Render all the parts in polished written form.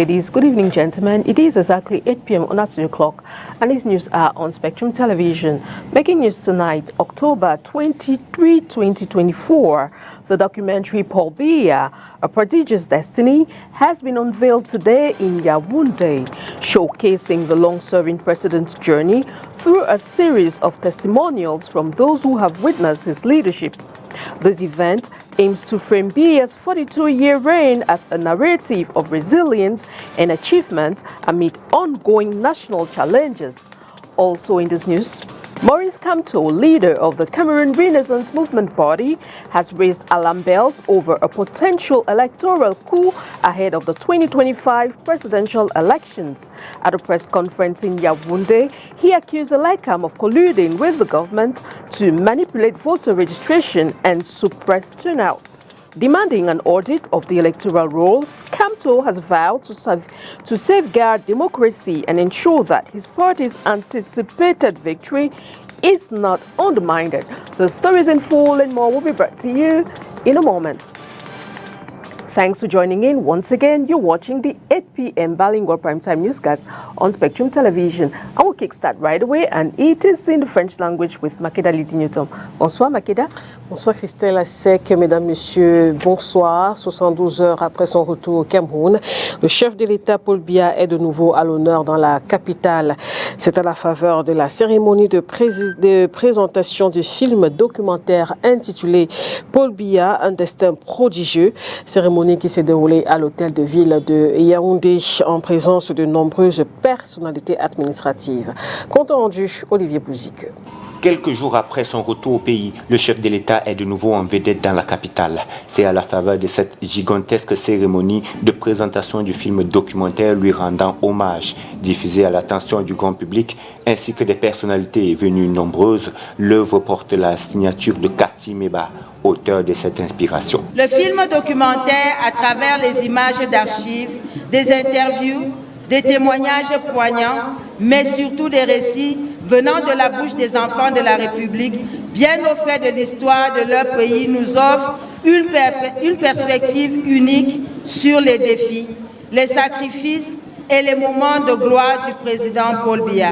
ladies. Good evening, gentlemen. It is exactly 8 p.m. on our studio clock, and these news are on Spectrum Television. Making news tonight, October 23, 2024, the documentary Paul Biya, A Prodigious Destiny, has been unveiled today in Yaoundé, showcasing the long-serving president's journey through a series of testimonials from those who have witnessed his leadership. This event aims to frame Biya's 42-year reign as a narrative of resilience and achievement amid ongoing national challenges. Also in this news, Maurice Kamto, leader of the Cameroon Renaissance Movement Party, has raised alarm bells over a potential electoral coup ahead of the 2025 presidential elections. At a press conference in Yaoundé, he accused the LECAM of colluding with the government to manipulate voter registration and suppress turnout. Demanding an audit of the electoral rolls, Kamto has vowed to safeguard democracy and ensure that his party's anticipated victory is not undermined. The stories in full and more will be brought to you in a moment. Thanks for joining in. Once again, you're watching the 8 p.m. bilingual primetime newscast on Spectrum Television. I will kickstart right away, and it is in the French language with Makeda Lidi-Newton. Bonsoir, Makeda. Bonsoir, Christelle Assec. Mesdames, Messieurs, bonsoir. 72 heures après son retour au Cameroun, le chef de l'État, Paul Biya, est de nouveau à l'honneur dans la capitale. C'est à la faveur de la cérémonie de présentation du film documentaire intitulé Paul Biya, un destin prodigieux. Cérémonie qui s'est déroulée à l'hôtel de ville de Yaoundé en présence de nombreuses personnalités administratives. Compte rendu, Olivier Bouzik. Quelques jours après son retour au pays, le chef de l'État est de nouveau en vedette dans la capitale. C'est à la faveur de cette gigantesque cérémonie de présentation du film documentaire lui rendant hommage, diffusé à l'attention du grand public ainsi que des personnalités venues nombreuses. L'œuvre porte la signature de Kati Meba, auteur de cette inspiration. Le film documentaire, à travers les images d'archives, des interviews, des témoignages poignants, mais surtout des récits venant de la bouche des enfants de la République, bien au fait de l'histoire de leur pays, nous offre une perspective unique sur les défis, les sacrifices et les moments de gloire du président Paul Biya.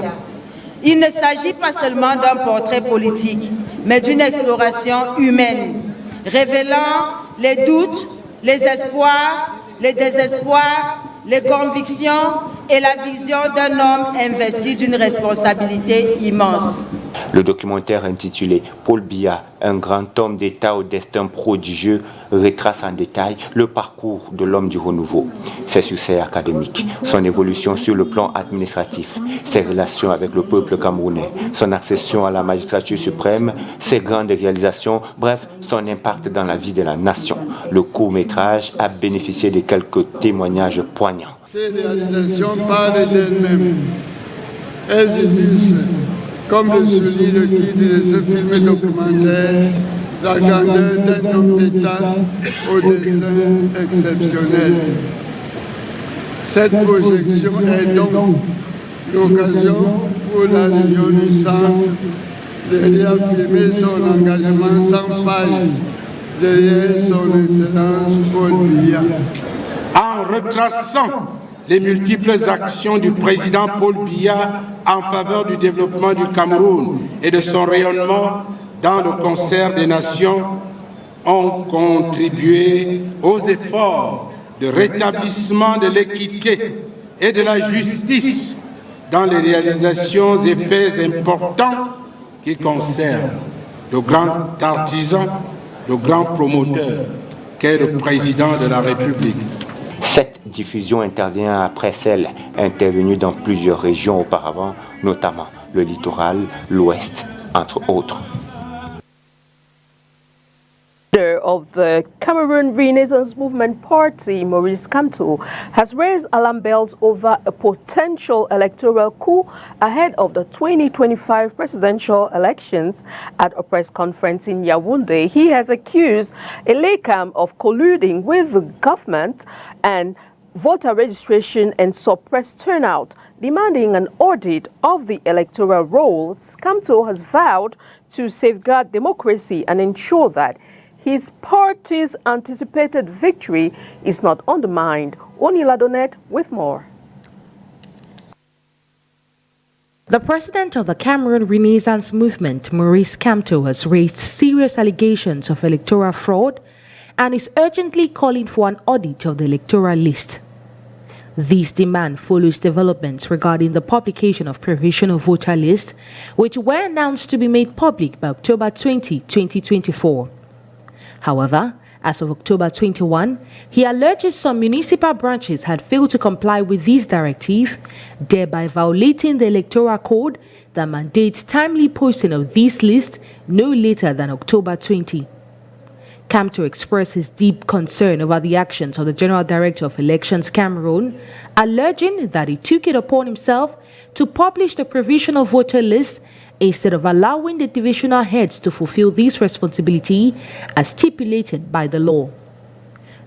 Il ne s'agit pas seulement d'un portrait politique, mais d'une exploration humaine, révélant les doutes, les espoirs, les désespoirs, les convictions et la vision d'un homme investi d'une responsabilité immense. Le documentaire intitulé Paul Biya, un grand homme d'État au destin prodigieux, retrace en détail le parcours de l'homme du renouveau, ses succès académiques, son évolution sur le plan administratif, ses relations avec le peuple camerounais, son accession à la magistrature suprême, ses grandes réalisations, bref, son impact dans la vie de la nation. Le court-métrage a bénéficié de quelques témoignages poignants. Ces réalisations parlent d'elles-mêmes. Elles illustrent, comme le souligne le titre de ce film documentaire, la grandeur d'un homme d'État au destin exceptionnel. Cette projection est donc l'occasion pour la Légion du Centre de réaffirmer son engagement sans faille derrière son excellence Paul Biya. En retraçant les multiples actions du président Paul Biya en faveur du développement du Cameroun et de son rayonnement dans le concert des nations, ont contribué aux efforts de rétablissement de l'équité et de la justice dans les réalisations et faits importants qui concernent le grand artisan, le grand promoteur qu'est le président de la République. Cette diffusion intervient après celle intervenue dans plusieurs régions auparavant, notamment le littoral, l'Ouest, entre autres. Of the Cameroon Renaissance Movement Party, Maurice Kamto, has raised alarm bells over a potential electoral coup ahead of the 2025 presidential elections. At a press conference in Yaoundé, he has accused LECAM of colluding with the government and voter registration and suppressed turnout. Demanding an audit of the electoral rolls, Kamto has vowed to safeguard democracy and ensure that his party's anticipated victory is not undermined. Onila Donet with more. The president of the Cameroon Renaissance Movement, Maurice Kamto, has raised serious allegations of electoral fraud and is urgently calling for an audit of the electoral list. This demand follows developments regarding the publication of provisional voter lists, which were announced to be made public by October 20, 2024. However, as of October 21, he alleges some municipal branches had failed to comply with this directive, thereby violating the electoral code that mandates timely posting of this list no later than October 20. Kamto expressed his deep concern over the actions of the General Director of Elections Cameroon, alleging that he took it upon himself to publish the provisional voter list instead of allowing the divisional heads to fulfill this responsibility as stipulated by the law.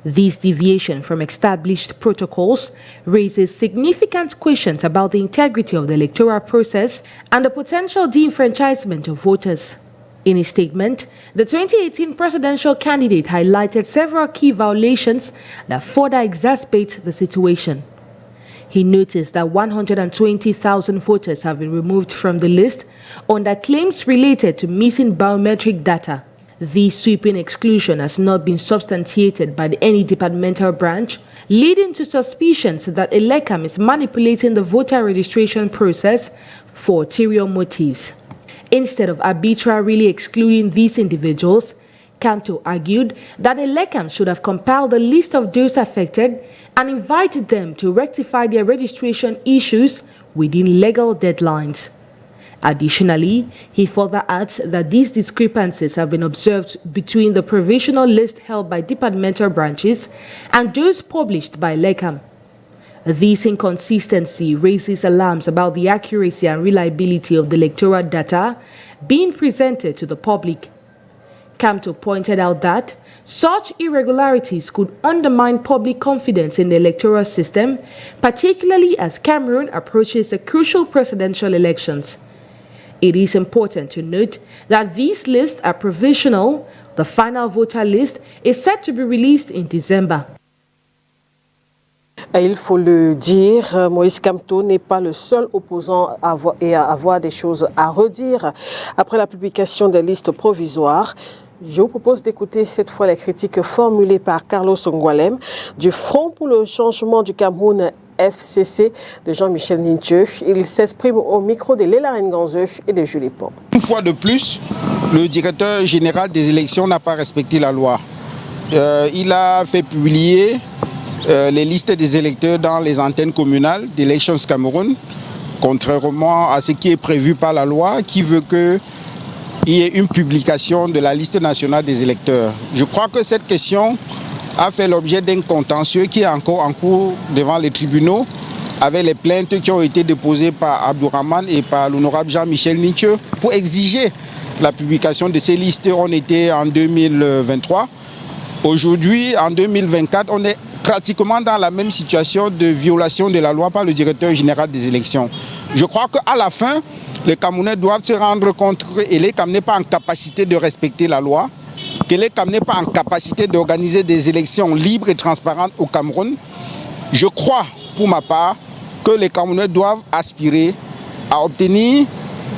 This deviation from established protocols raises significant questions about the integrity of the electoral process and the potential de-enfranchisement of voters. In his statement, the 2018 presidential candidate highlighted several key violations that further exacerbate the situation. He noticed that 120,000 voters have been removed from the list under claims related to missing biometric data. This sweeping exclusion has not been substantiated by any departmental branch, leading to suspicions that ELECAM is manipulating the voter registration process for ulterior motives. Instead of arbitrarily excluding these individuals, Kamto argued that ELECAM should have compiled a list of those affected and invited them to rectify their registration issues within legal deadlines. Additionally, he further adds that these discrepancies have been observed between the provisional list held by departmental branches and those published by ELECAM. This inconsistency raises alarms about the accuracy and reliability of the electoral data being presented to the public. Kamto pointed out that such irregularities could undermine public confidence in the electoral system, particularly as Cameroon approaches the crucial presidential elections. It is important to note that these lists are provisional. The final voter list is set to be released in December. Et il faut le dire, Maurice Kamto n'est pas le seul opposant à avoir des choses à redire. Après la publication des listes provisoires, je vous propose d'écouter cette fois les critiques formulées par Carlos Ngoualem du Front pour le changement du Cameroun FCC de Jean-Michel Nintieu. Il s'exprime au micro de Léla Nganzeu et de Julie Pont. Une fois de plus, le directeur général des élections n'a pas respecté la loi. Il a fait publier les listes des électeurs dans les antennes communales d'Elections Cameroun, contrairement à ce qui est prévu par la loi, qui veut qu'il y ait une publication de la liste nationale des électeurs. Je crois que cette question a fait l'objet d'un contentieux qui est encore en cours devant les tribunaux, avec les plaintes qui ont été déposées par Abdourahmane et par l'honorable Jean-Michel Nintieu pour exiger la publication de ces listes. On était en 2023. Aujourd'hui, en 2024, on est pratiquement dans la même situation de violation de la loi par le directeur général des élections. Je crois qu'à la fin, les Camerounais doivent se rendre compte que l'ELECAM n'est pas en capacité de respecter la loi, que l'ELECAM n'est pas en capacité d'organiser des élections libres et transparentes au Cameroun. Je crois, pour ma part, que les Camerounais doivent aspirer à obtenir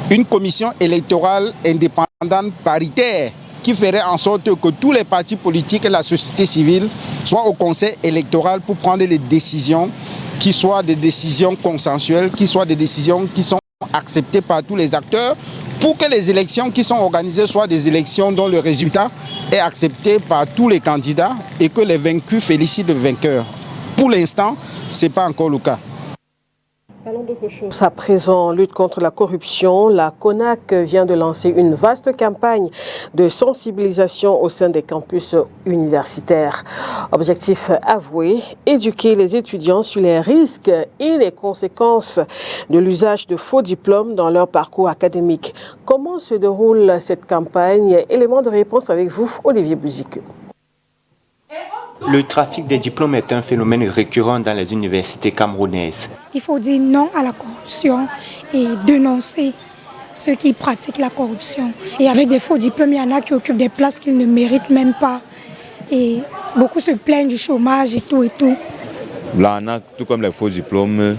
une commission électorale indépendante paritaire qui ferait en sorte que tous les partis politiques et la société civile soient au conseil électoral pour prendre des décisions qui soient des décisions consensuelles, qui soient des décisions qui sont acceptées par tous les acteurs, pour que les élections qui sont organisées soient des élections dont le résultat est accepté par tous les candidats et que les vaincus félicitent le vainqueur. Pour l'instant, ce n'est pas encore le cas. Parlons d'autre chose. À présent, lutte contre la corruption, la CONAC vient de lancer une vaste campagne de sensibilisation au sein des campus universitaires. Objectif avoué, éduquer les étudiants sur les risques et les conséquences de l'usage de faux diplômes dans leur parcours académique. Comment se déroule cette campagne? Élément de réponse avec vous, Olivier Buzique. Le trafic des diplômes est un phénomène récurrent dans les universités camerounaises. Il faut dire non à la corruption et dénoncer ceux qui pratiquent la corruption. Et avec des faux diplômes, il y en a qui occupent des places qu'ils ne méritent même pas. Et beaucoup se plaignent du chômage et tout et tout. L'ANAC, tout comme les faux diplômes,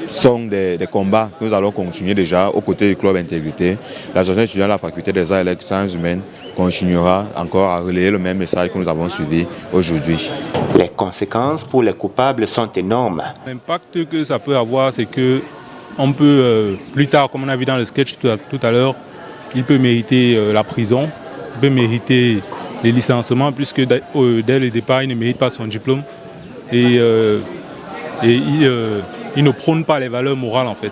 sont des combats que nous allons continuer déjà aux côtés du Club Intégrité. L'association étudiante de la faculté des arts et des sciences humaines continuera encore à relayer le même message que nous avons suivi aujourd'hui. Les conséquences pour les coupables sont énormes. L'impact que ça peut avoir, c'est que on peut, plus tard, comme on a vu dans le sketch tout à l'heure, il peut mériter la prison, il peut mériter les licenciements, puisque dès le départ, il ne mérite pas son diplôme. Et il ne prône pas les valeurs morales en fait.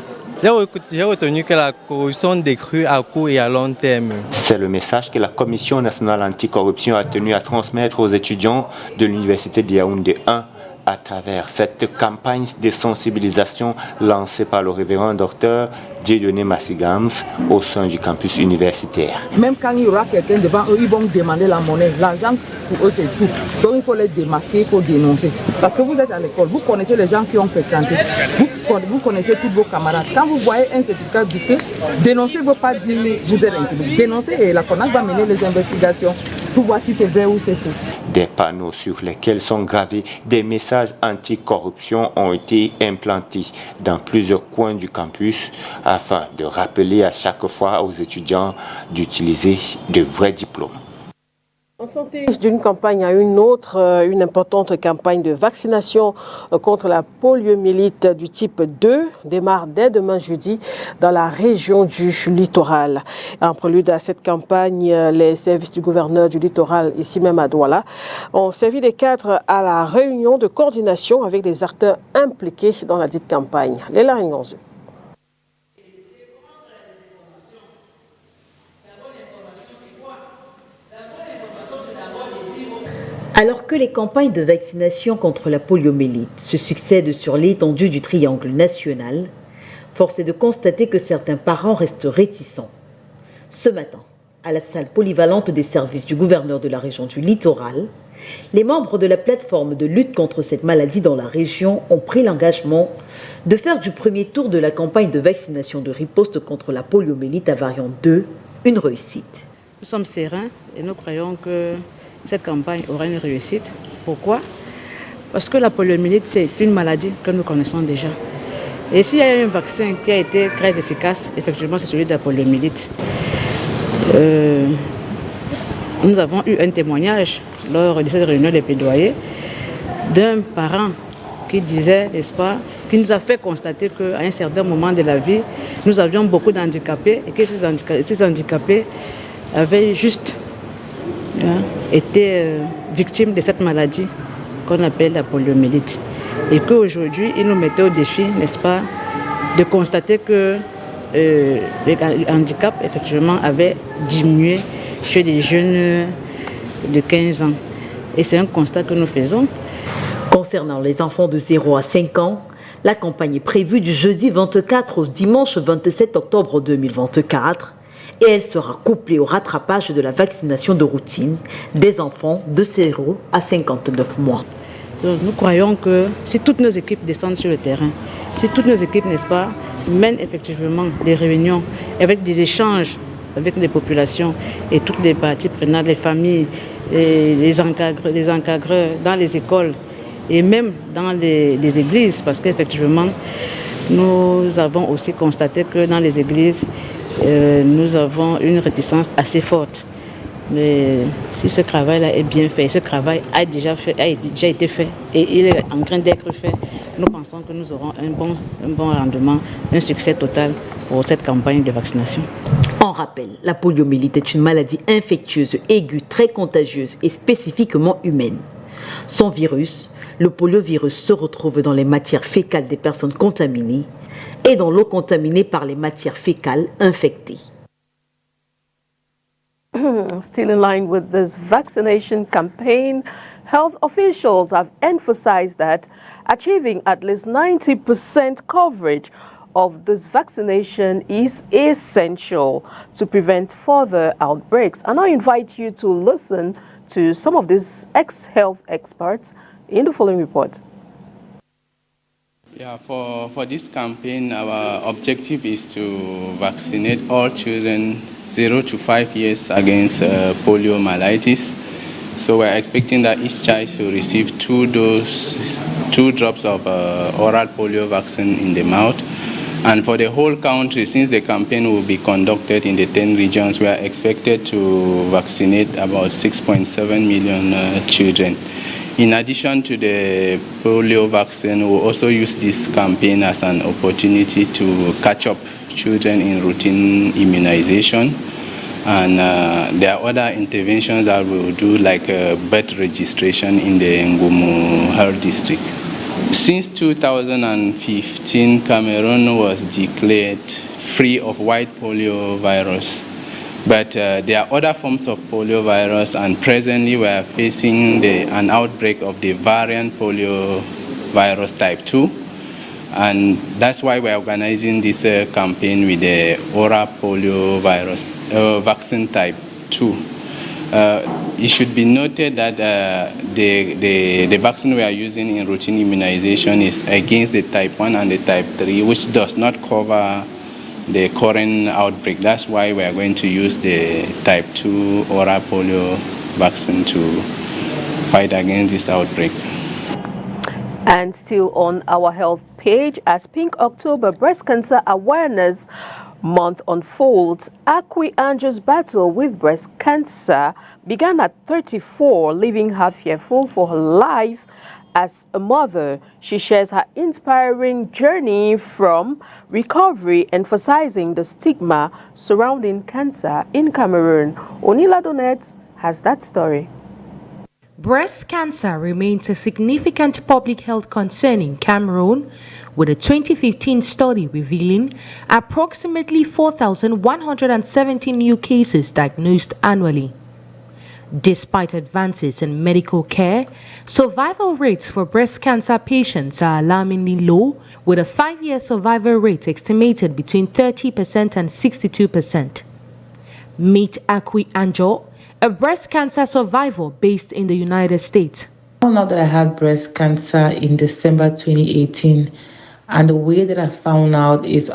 J'ai retenu que la corruption décrue à court et à long terme. C'est le message que la Commission nationale anticorruption a tenu à transmettre aux étudiants de l'Université de Yaoundé 1 à travers cette campagne de sensibilisation lancée par le révérend docteur Dieudonné Massigams au sein du campus universitaire. Même quand il y aura quelqu'un devant eux, ils vont demander la monnaie. L'argent, pour eux, c'est tout. Donc il faut les démasquer, il faut dénoncer. Parce que vous êtes à l'école, vous connaissez les gens qui ont fréquenté. Vous connaissez tous vos camarades. Quand vous voyez un certificat douté, dénoncer ne veut pas dire vous êtes intégré. Dénoncer et la CONAC va mener les investigations pour voir si c'est vrai ou c'est faux. Des panneaux sur lesquels sont gravés des messages anti-corruption ont été implantés dans plusieurs coins du campus afin de rappeler à chaque fois aux étudiants d'utiliser de vrais diplômes. On sortit d'une campagne à une autre, une importante campagne de vaccination contre la poliomyélite du type 2 démarre dès demain jeudi dans la région du littoral. En prélude à cette campagne, les services du gouverneur du littoral, ici même à Douala, ont servi des cadres à la réunion de coordination avec les acteurs impliqués dans la dite campagne. Léla Ngonzu. Alors que les campagnes de vaccination contre la poliomyélite se succèdent sur l'étendue du triangle national, force est de constater que certains parents restent réticents. Ce matin, à la salle polyvalente des services du gouverneur de la région du littoral, les membres de la plateforme de lutte contre cette maladie dans la région ont pris l'engagement de faire du premier tour de la campagne de vaccination de riposte contre la poliomyélite à variant 2 une réussite. Nous sommes sereins et nous croyons que cette campagne aura une réussite. Pourquoi? Parce que la poliomyélite, c'est une maladie que nous connaissons déjà. Et s'il y a un vaccin qui a été très efficace, effectivement, c'est celui de la poliomyélite. Nous avons eu un témoignage lors de cette réunion des plaidoyers d'un parent qui disait, n'est-ce pas, qui nous a fait constater qu'à un certain moment de la vie, nous avions beaucoup d'handicapés et que ces handicapés avaient juste été victimes de cette maladie qu'on appelle la poliomyélite. Et qu'aujourd'hui, il nous mettait au défi, n'est-ce pas, de constater que le handicap, effectivement, avait diminué chez des jeunes de 15 ans. Et c'est un constat que nous faisons. Concernant les enfants de 0 à 5 ans, la campagne est prévue du jeudi 24 au dimanche 27 octobre 2024 et elle sera couplée au rattrapage de la vaccination de routine des enfants de 0 à 59 mois. Donc, nous croyons que si toutes nos équipes descendent sur le terrain, si toutes nos équipes, n'est-ce pas, mènent effectivement des réunions avec des échanges avec les populations et toutes les parties prenantes, les familles, les encadreurs dans les écoles et même dans les églises, parce qu'effectivement, nous avons aussi constaté que dans les églises, nous avons une réticence assez forte. Mais si ce travail-là est bien fait, ce travail a déjà été fait et il est en train d'être fait, nous pensons que nous aurons un bon rendement, un succès total pour cette campagne de vaccination. En rappel, la poliomyélite est une maladie infectieuse aiguë, très contagieuse et spécifiquement humaine. Son virus, le poliovirus, se retrouve dans les matières fécales des personnes contaminées et dans l'eau contaminée par les matières fécales infectées. Still in line with this vaccination campaign, health officials have emphasized that achieving at least 90% coverage of this vaccination is essential to prevent further outbreaks. And I invite you to listen to some of these ex-health experts in the following report. Yeah, for this campaign, our objective is to vaccinate all children 0 to 5 years against poliomyelitis. So we're expecting that each child should receive 2 drops of oral polio vaccine in the mouth. And for the whole country, since the campaign will be conducted in the 10 regions, we are expected to vaccinate about 6.7 million children. In addition to the polio vaccine, we'll also use this campaign as an opportunity to catch up children in routine immunization. And there are other interventions that we will do, like birth registration in the Ngumu Health District. Since 2015, Cameroon was declared free of white polio virus. But there are other forms of polio virus, and presently we are facing an outbreak of the variant polio virus type 2. And that's why we're organizing this campaign with the oral polio virus vaccine type 2. It should be noted that the vaccine we are using in routine immunization is against the type 1 and the type 3, which does not cover the current outbreak. That's why we are going to use the type 2 oral polio vaccine to fight against this outbreak. And still on our health page, as Pink October Breast Cancer Awareness Month unfolds, Akwi Anjo's battle with breast cancer began at 34, leaving her fearful for her life. As a mother, she shares her inspiring journey from recovery, emphasizing the stigma surrounding cancer in Cameroon. Onila Donet has that story. Breast cancer remains a significant public health concern in Cameroon, with a 2015 study revealing approximately 4,170 new cases diagnosed annually. Despite advances in medical care, survival rates for breast cancer patients are alarmingly low, with a 5-year survival rate estimated between 30% and 62%. Meet Akwi Anjo, a breast cancer survivor based in the United States. I found out that I had breast cancer in December 2018, and the way that I found out is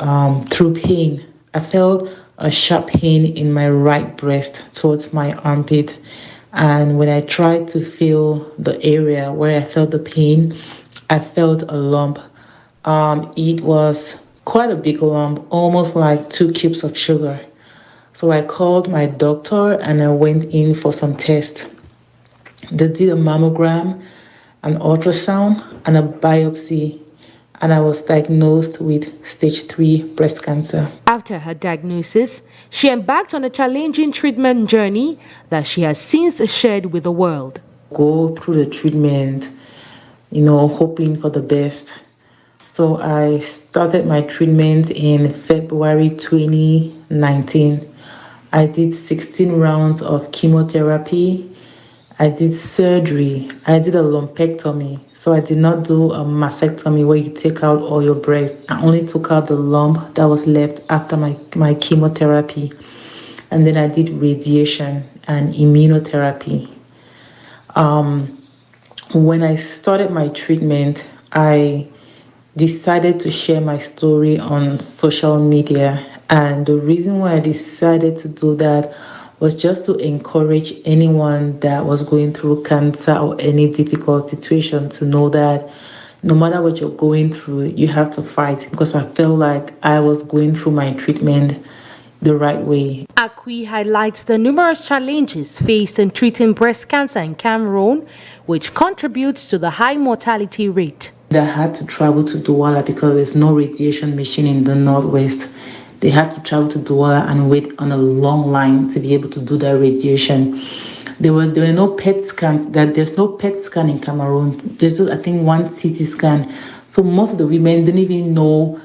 through pain. I felt a sharp pain in my right breast towards my armpit, and when I tried to feel the area where I felt the pain, I felt a lump. It was quite a big lump, almost like 2 cubes of sugar. So I called my doctor and I went in for some tests. They did a mammogram, an ultrasound, and a biopsy, and I was diagnosed with stage 3 breast cancer. After her diagnosis, she embarked on a challenging treatment journey that she has since shared with the world. Go through the treatment, hoping for the best. So I started my treatment in February 2019. I did 16 rounds of chemotherapy. I did surgery. I did a lumpectomy. So I did not do a mastectomy where you take out all your breast. I only took out the lump that was left after my chemotherapy. And then I did radiation and immunotherapy. When I started my treatment, I decided to share my story on social media. And the reason why I decided to do that was just to encourage anyone that was going through cancer or any difficult situation to know that no matter what you're going through, you have to fight, because I felt like I was going through my treatment the right way. Akwi highlights the numerous challenges faced in treating breast cancer in Cameroon, which contributes to the high mortality rate. They had to travel to Douala because there's no radiation machine in the Northwest. They had to travel to Douala and wait on a long line to be able to do that radiation. There were no PET scans. There's no PET scan in Cameroon. There's just, I think, 1 CT scan. So most of the women didn't even know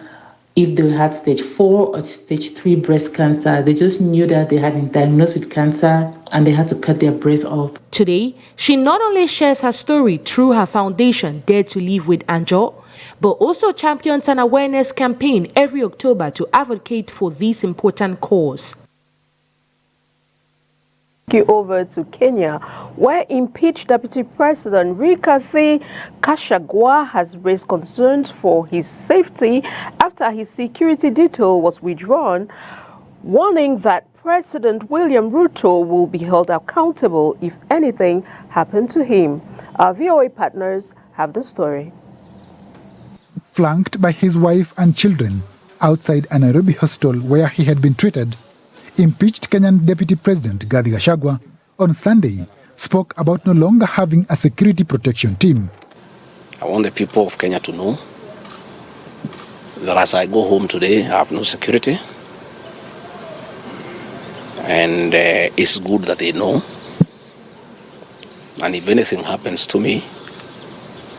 if they had stage 4 or stage 3 breast cancer. They just knew that they had been diagnosed with cancer and they had to cut their breast off. Today, she not only shares her story through her foundation, Dare to Live with Anjo, but also champions an awareness campaign every October to advocate for this important cause. Over to Kenya, where impeached Deputy President Rigathi Gachagua has raised concerns for his safety after his security detail was withdrawn, warning that President William Ruto will be held accountable if anything happened to him. Our VOA partners have the story. Flanked by his wife and children outside a Nairobi hostel where he had been treated, impeached Kenyan Deputy President Rigathi Gachagua on Sunday spoke about no longer having a security protection team. I want the people of Kenya to know that as I go home today, I have no security. And it's good that they know. And if anything happens to me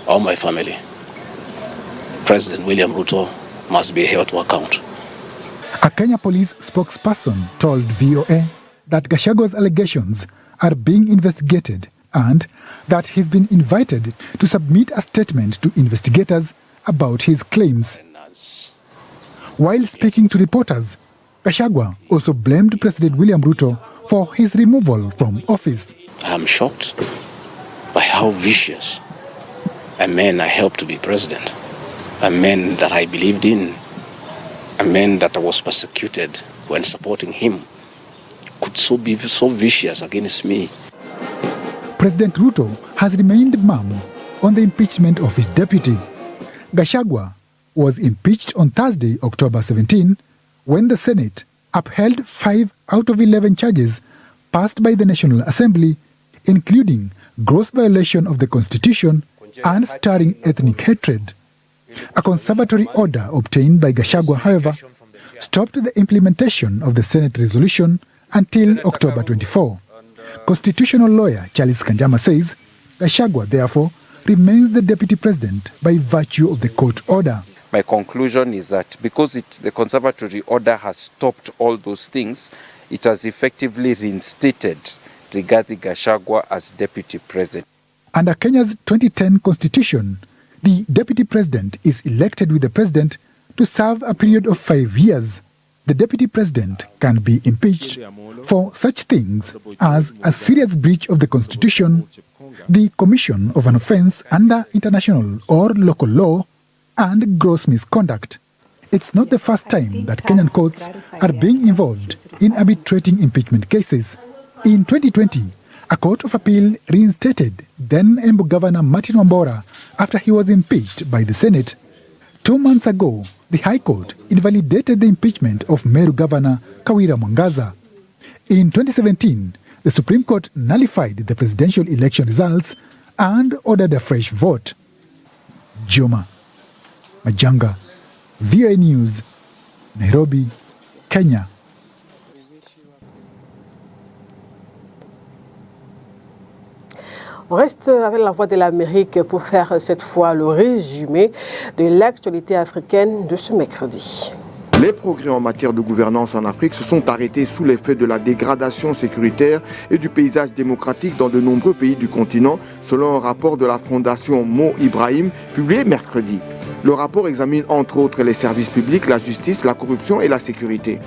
or my family, President William Ruto must be held to account. A Kenya police spokesperson told VOA that Gachagua's allegations are being investigated and that he's been invited to submit a statement to investigators about his claims. While speaking to reporters, Gachagua also blamed President William Ruto for his removal from office. I am shocked by how vicious a man I helped to be president, a man that I believed in, a man that was persecuted when supporting him, could be so vicious against me. President Ruto has remained mum on the impeachment of his deputy. Gachagua was impeached on Thursday, October 17, when the Senate upheld 5 out of 11 charges passed by the National Assembly, including gross violation of the Constitution and stirring ethnic hatred. A conservatory order obtained by Gachagua, however, stopped the implementation of the Senate resolution until October 24. Constitutional lawyer Charles Kanjama says Gachagua, therefore, remains the deputy president by virtue of the court order. My conclusion is that because the conservatory order has stopped all those things, it has effectively reinstated Rigathi Gachagua as deputy president. Under Kenya's 2010 constitution, the deputy president is elected with the president to serve a period of 5 years. The deputy president can be impeached for such things as a serious breach of the constitution, the commission of an offense under international or local law, and gross misconduct. It's not the first time that Kenyan courts are being involved in arbitrating impeachment cases. In 2020, a court of appeal reinstated then Embu Governor Martin Wambora after he was impeached by the Senate. 2 months ago, the High Court invalidated the impeachment of Meru Governor Kawira Mwangaza. In 2017, the Supreme Court nullified the presidential election results and ordered a fresh vote. Joma Majanga, VOA News, Nairobi, Kenya. On reste avec la Voix de l'Amérique pour faire cette fois le résumé de l'actualité africaine de ce mercredi. Les progrès en matière de gouvernance en Afrique se sont arrêtés sous l'effet de la dégradation sécuritaire et du paysage démocratique dans de nombreux pays du continent, selon un rapport de la Fondation Mo Ibrahim publié mercredi. Le rapport examine entre autres les services publics, la justice, la corruption et la sécurité.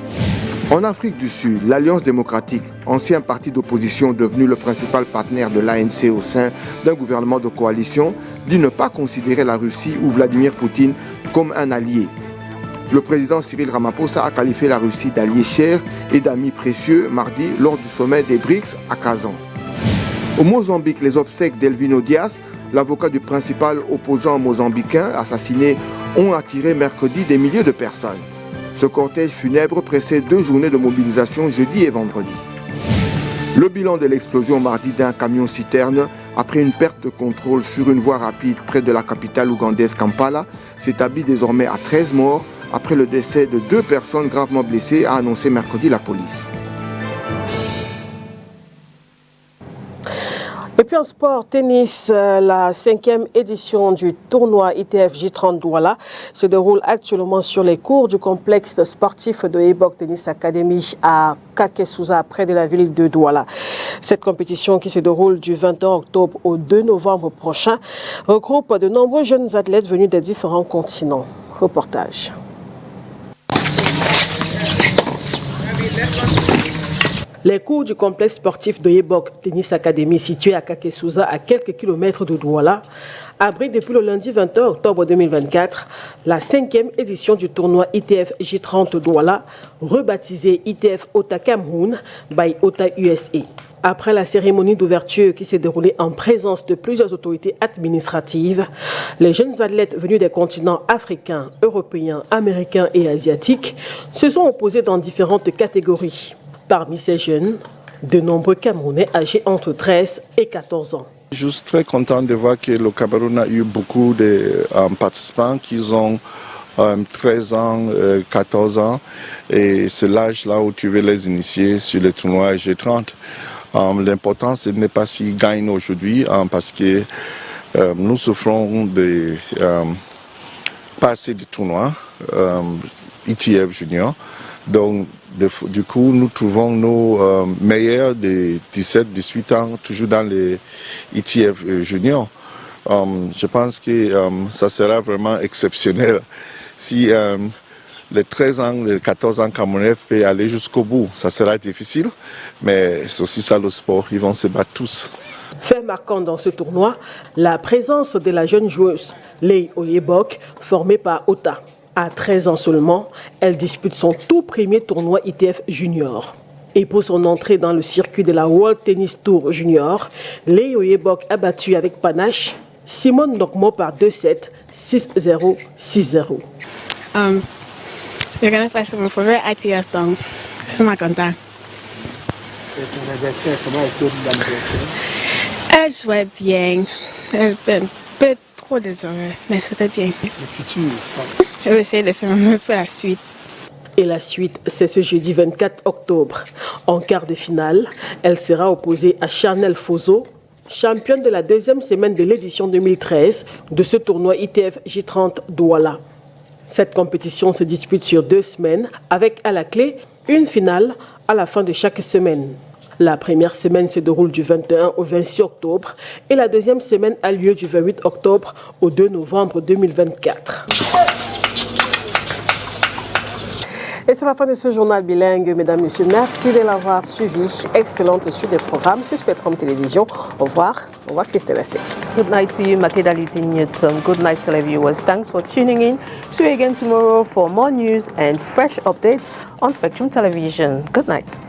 En Afrique du Sud, l'Alliance démocratique, ancien parti d'opposition devenu le principal partenaire de l'ANC au sein d'un gouvernement de coalition, dit ne pas considérer la Russie ou Vladimir Poutine comme un allié. Le président Cyril Ramaphosa a qualifié la Russie d'allié cher et d'amis précieux mardi lors du sommet des BRICS à Kazan. Au Mozambique, les obsèques d'Elvino Dias, l'avocat du principal opposant mozambicain assassiné, ont attiré mercredi des milliers de personnes. Ce cortège funèbre précède 2 journées de mobilisation jeudi et vendredi. Le bilan de l'explosion mardi d'un camion-citerne après une perte de contrôle sur une voie rapide près de la capitale ougandaise Kampala s'établit désormais à 13 morts après le décès de 2 personnes gravement blessées, a annoncé mercredi la police. Et puis en sport, tennis, la 5e édition du tournoi ITF J30 Douala se déroule actuellement sur les cours du complexe sportif de Ebok Tennis Academy à Kakesouza, près de la ville de Douala. Cette compétition qui se déroule du 21 octobre au 2 novembre prochain regroupe de nombreux jeunes athlètes venus des différents continents. Reportage. Les cours du complexe sportif de Yebok Tennis Academy, situé à Kakesouza, à quelques kilomètres de Douala, abrite depuis le lundi 21 octobre 2024 la 5e édition du tournoi ITF J30 Douala, rebaptisé ITF OTA Cameroun by OTA USA. Après la cérémonie d'ouverture qui s'est déroulée en présence de plusieurs autorités administratives, les jeunes athlètes venus des continents africains, européens, américains et asiatiques se sont opposés dans différentes catégories. Parmi ces jeunes, de nombreux Camerounais âgés entre 13 et 14 ans. Je suis très content de voir que le Cameroun a eu beaucoup de participants qui ont 13 ans, 14 ans, et c'est l'âge là où tu veux les initier sur le tournoi G30. L'important, ce n'est pas s'ils gagnent aujourd'hui, parce que nous souffrons de pas assez de tournois ITF Junior. Donc, du coup, nous trouvons nos meilleurs de 17-18 ans toujours dans les ITF Junior. Je pense que ça sera vraiment exceptionnel si les 13 ans, les 14 ans Camerounais peuvent aller jusqu'au bout. Ça sera difficile, mais c'est aussi ça le sport. Ils vont se battre tous. Fait marquant dans ce tournoi, la présence de la jeune joueuse Lei Oyebok, formée par OTA. À 13 ans seulement, elle dispute son tout premier tournoi ITF Junior. Et pour son entrée dans le circuit de la World Tennis Tour Junior, Lei Oyebok a battu avec panache Simone Nokmo par 2-7, 6-0, 6-0. Je connais pas mon premier ITF, donc je suis content. Et ton adversaire, comment était l'adversaire? Elle jouait bien. Elle était un peu trop désolée, mais c'était bien. Le futur. Je vais essayer de faire un peu la suite. Et la suite, c'est ce jeudi 24 octobre. En quart de finale, elle sera opposée à Chanel Fozo, championne de la deuxième semaine de l'édition 2013 de ce tournoi ITF J30 Douala. Cette compétition se dispute sur 2 semaines, avec à la clé une finale à la fin de chaque semaine. La première semaine se déroule du 21 au 26 octobre et la deuxième semaine a lieu du 28 octobre au 2 novembre 2024. Et c'est la fin de ce journal bilingue, mesdames, messieurs. Merci de l'avoir suivi. Excellente suite des programmes sur Spectrum Télévision. Au revoir. Au revoir, Christelle Assé. Good night to you, Makeda Newton. Good night, televiewers. Thanks for tuning in. See you again tomorrow for more news and fresh updates on Spectrum Television. Good night.